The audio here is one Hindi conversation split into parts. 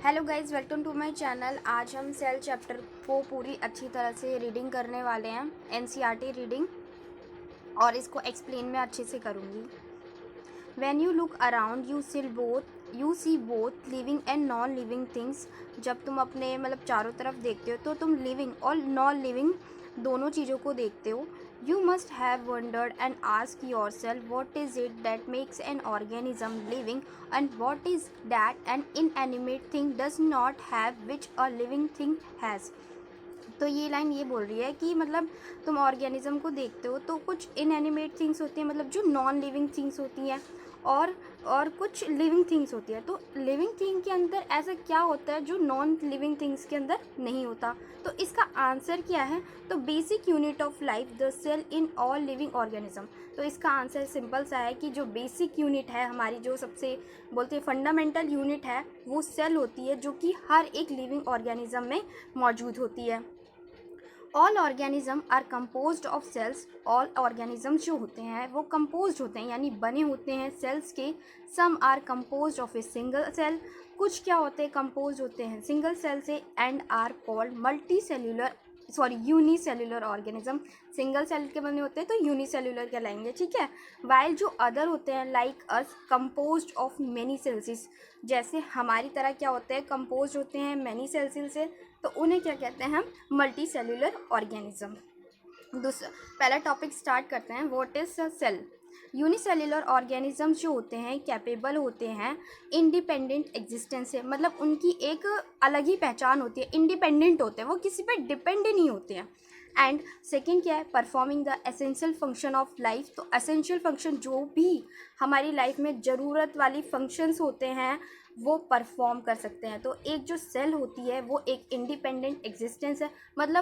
Hello guys, welcome to my channel. आज हम सेल चैप्टर को पूरी अच्छी तरह से रीडिंग करने वाले हैं, एनसीईआरटी रीडिंग, और इसको एक्सप्लेन मैं अच्छे से करूँगी। When you look around you see both living and non living things. जब तुम अपने चारों तरफ देखते हो तो तुम लिविंग और नॉन लिविंग दोनों चीज़ों को देखते हो। You must have wondered and asked yourself what is it that makes an organism living and what is that an inanimate thing does not have which a living thing has। तो ये लाइन ये बोल रही है कि तुम ऑर्गेनिज्म को देखते हो तो कुछ इनएनिमेट थिंग्स होती हैं, जो नॉन लिविंग थिंग्स होती हैं, और कुछ लिविंग थिंग्स होती है। तो लिविंग थिंग के अंदर ऐसा क्या होता है जो नॉन लिविंग थिंग्स के अंदर नहीं होता? तो इसका आंसर क्या है? तो basic unit of life the cell in all living organism. तो इसका आंसर सिंपल सा है कि जो बेसिक यूनिट है हमारी, जो सबसे बोलते हैं फंडामेंटल यूनिट है, वो सेल होती है, जो कि हर एक लिविंग ऑर्गेनिज्म में मौजूद होती है। All organism are composed of cells. All organism जो होते हैं वो कंपोज्ड होते हैं, यानी बने होते हैं सेल्स के। Some are composed of a single cell. कुछ क्या होते हैं? कंपोज होते हैं सिंगल सेल से। And are called unicellular organism. Single cell के बने होते हैं तो यूनिसेल्युलर कहलाएंगे, ठीक है। वाइल जो अदर होते हैं like us composed of many cells. जैसे हमारी तरह क्या होते हैं? कंपोज होते हैं मेनी सेल्स से, तो उन्हें क्या कहते हैं? हम मल्टी सेल्युलर ऑर्गेनिज्म। दूसरा पहला टॉपिक स्टार्ट करते हैं, what is a cell. Unicellular organism जो होते हैं कैपेबल होते हैं इंडिपेंडेंट एग्जिस्टेंस से। उनकी एक अलग ही पहचान होती है, इंडिपेंडेंट होते हैं, वो किसी पे डिपेंड नहीं होते हैं। एंड सेकेंड क्या है? Performing the essential function of life. तो एसेंशियल फंक्शन जो भी हमारी लाइफ में ज़रूरत वाली फंक्शंस होते हैं वो परफॉर्म कर सकते हैं। तो एक जो सेल होती है वो एक इंडिपेंडेंट एग्जिस्टेंस है,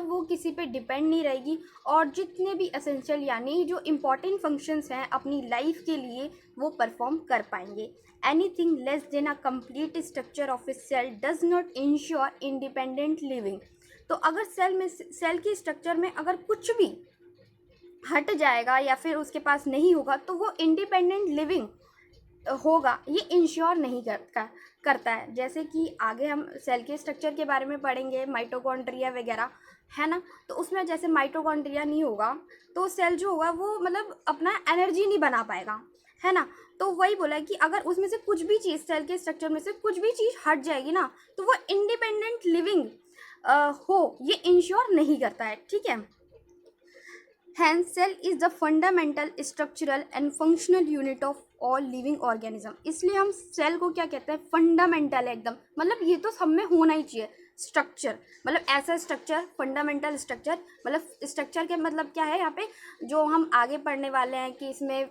वो किसी पे डिपेंड नहीं रहेगी, और जितने भी एसेंशियल यानी जो इम्पॉर्टेंट फंक्शंस हैं अपनी लाइफ के लिए वो परफॉर्म कर पाएंगे। Anything less than a complete structure of a cell does not ensure independent living. तो अगर सेल की स्ट्रक्चर में अगर कुछ भी हट जाएगा या फिर उसके पास नहीं होगा तो वो इंडिपेंडेंट लिविंग होगा, ये इंश्योर नहीं करता है। जैसे कि आगे हम सेल के स्ट्रक्चर के बारे में पढ़ेंगे, माइटोकॉन्ड्रिया वगैरह, है ना। तो उसमें जैसे माइटोकॉन्ड्रिया नहीं होगा तो सेल जो होगा वो अपना एनर्जी नहीं बना पाएगा, है ना। तो वही बोला है कि अगर उसमें से कुछ भी चीज़, सेल के स्ट्रक्चर में से कुछ भी चीज़ हट जाएगी ना, तो वो इंडिपेंडेंट लिविंग ये इंश्योर नहीं करता है, ठीक है। Hence, cell is the fundamental, structural and functional unit of all living organism। इसलिए हम सेल को क्या कहते हैं? फंडामेंटल है एकदम, ये तो सब में होना ही चाहिए। स्ट्रक्चर ऐसा स्ट्रक्चर, फंडामेंटल स्ट्रक्चर, स्ट्रक्चर के क्या है यहाँ पे जो हम आगे पढ़ने वाले हैं कि इसमें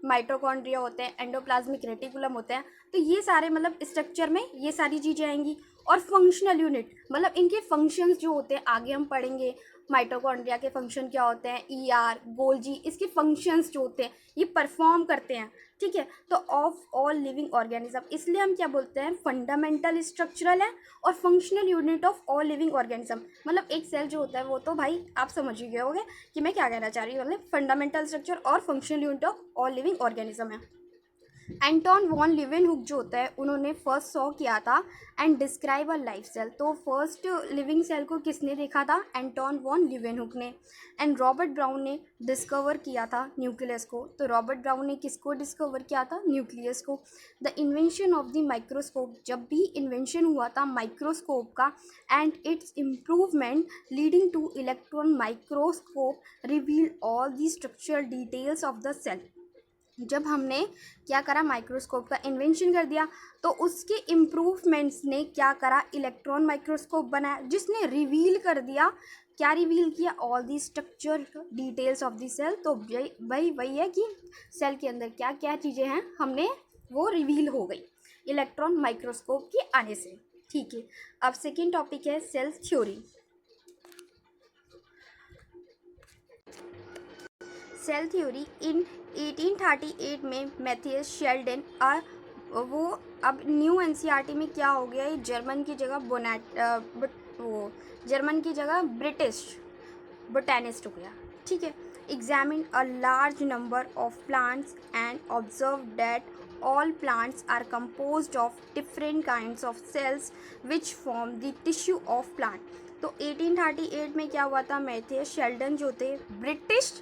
माइटोकॉन्ड्रिया होते हैं, एंडोप्लाज्मिक रेटिकुलम होते हैं, तो ये सारे स्ट्रक्चर में ये सारी चीज़ें आएंगी। और फंक्शनल यूनिट इनके फंक्शंस जो होते हैं आगे हम पढ़ेंगे। माइटोकॉन्ड्रिया के फंक्शन क्या होते हैं? ईआर, गोल्जी, इसके फंक्शंस जो होते हैं ये परफॉर्म करते हैं, ठीक है। तो ऑफ ऑल लिविंग ऑर्गेनिज्म, इसलिए हम क्या बोलते हैं? फंडामेंटल, स्ट्रक्चरल है और functional unit of all living organism. एक सेल जो होता है वो तो भाई आप समझ ही गए होंगे कि मैं क्या कहना चाह रही हूँ। फंडामेंटल स्ट्रक्चर और functional unit of all living organism है। एंटोन वॉन लिवेनहुक जो होता है उन्होंने फर्स्ट सॉ किया था and describe a life cell. तो फर्स्ट लिविंग सेल को किसने देखा था? एंटोन वॉन लिवेनहुक ने। एंड रॉबर्ट ब्राउन ने डिस्कवर किया था न्यूक्लियस को। तो रॉबर्ट ब्राउन ने किसको डिस्कवर किया था? न्यूक्लियस को। The invention of the microscope, जब भी इन्वेंशन हुआ था माइक्रोस्कोप का, and its improvement leading to electron microscope reveal all the structural details of the cell. जब हमने क्या करा? माइक्रोस्कोप का इन्वेंशन कर दिया, तो उसके इम्प्रूवमेंट्स ने क्या करा? इलेक्ट्रॉन माइक्रोस्कोप बनाया, जिसने रिवील कर दिया, क्या रिवील किया? All the structure details of the cell. तो वही है कि सेल के अंदर क्या क्या चीज़ें हैं हमने वो रिवील हो गई इलेक्ट्रॉन माइक्रोस्कोप के आने से, ठीक है। अब सेकेंड टॉपिक है सेल थ्योरी। सेल थ्योरी इन 1838 में मैथियस शेल्डन वो अब न्यू एनसीईआरटी में क्या हो गया? ये जर्मन की जगह जर्मन की जगह ब्रिटिश बोटेनिस्ट हो गया, ठीक है। Examine a large number of plants and observe that all plants are composed of different kinds of cells which form the tissue of plant। तो 1838 में क्या हुआ था, मैथ्यू शेल्डन जो थे ब्रिटिश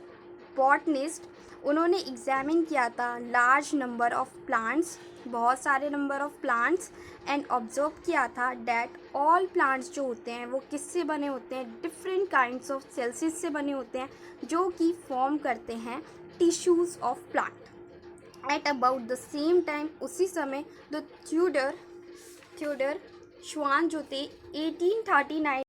बॉटनिस्ट, उन्होंने एग्जामिन किया था लार्ज नंबर ऑफ प्लांट्स, बहुत सारे number of plants, and observe किया था डैट ऑल प्लांट्स जो होते हैं वो किससे बने होते हैं, डिफरेंट काइंड्स ऑफ सेल्सिस से बने होते हैं जो कि फॉर्म करते हैं tissues of plant. At about the same time, उसी समय द थ्योडर श्वान जो थे 1839